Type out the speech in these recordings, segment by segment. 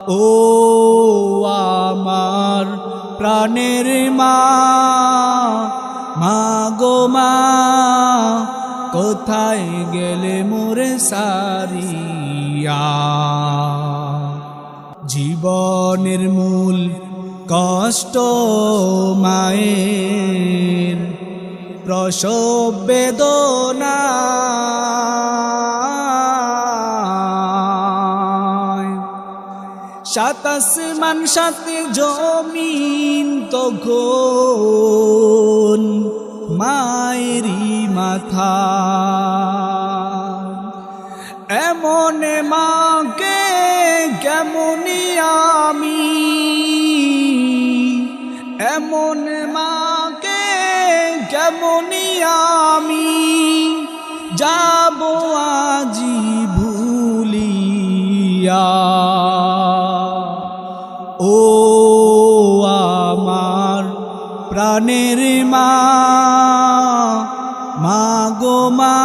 ও আমার প্রাণের মা, মা গো মা, কোথায় গেলে মোরে সারিয়া। জীবনের মূল কষ্ট মায়ের, প্রসব বেদনা। সাত আসমান সাত জমিন তখন মায়েরই মাথা। এমন মাকে কেমনি আমি, এমন মাকে কেমনি আমি যাব আজি ভুলিয়া। ও আমার প্রাণের মা, মা গো মা,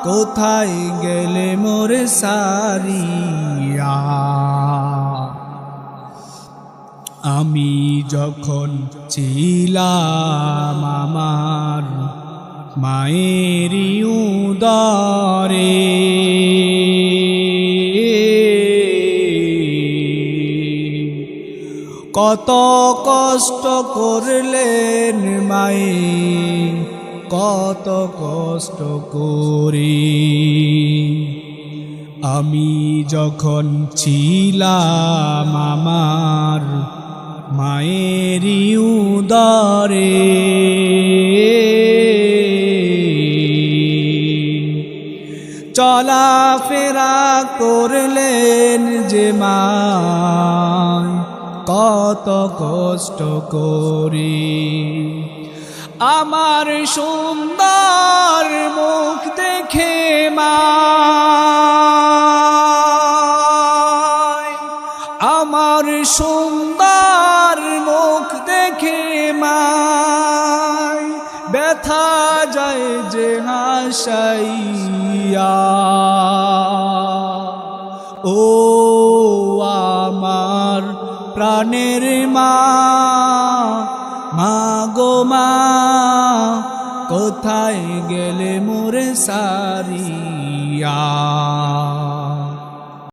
কোথায় গেলে মোরে সারিয়া। আমি যখন ছিলাম আমার মায়েরই উদরে, কত কষ্ট করলেন মায়ে, কত কষ্ট করে। আমি যখন ছিলাম আমার মায়েরই উদরে, চলাফেরা করলেন যে মা, কত কষ্ট করে। আমার সুন্দর মুখ দেখে মা, আমার সুন্দর মুখ দেখে মা, ব্যথা যায় যে হাসাইয়া। ও আমার প্রাণের মা, মা গো মা, কোথায় গেলে মোরে সারিয়া।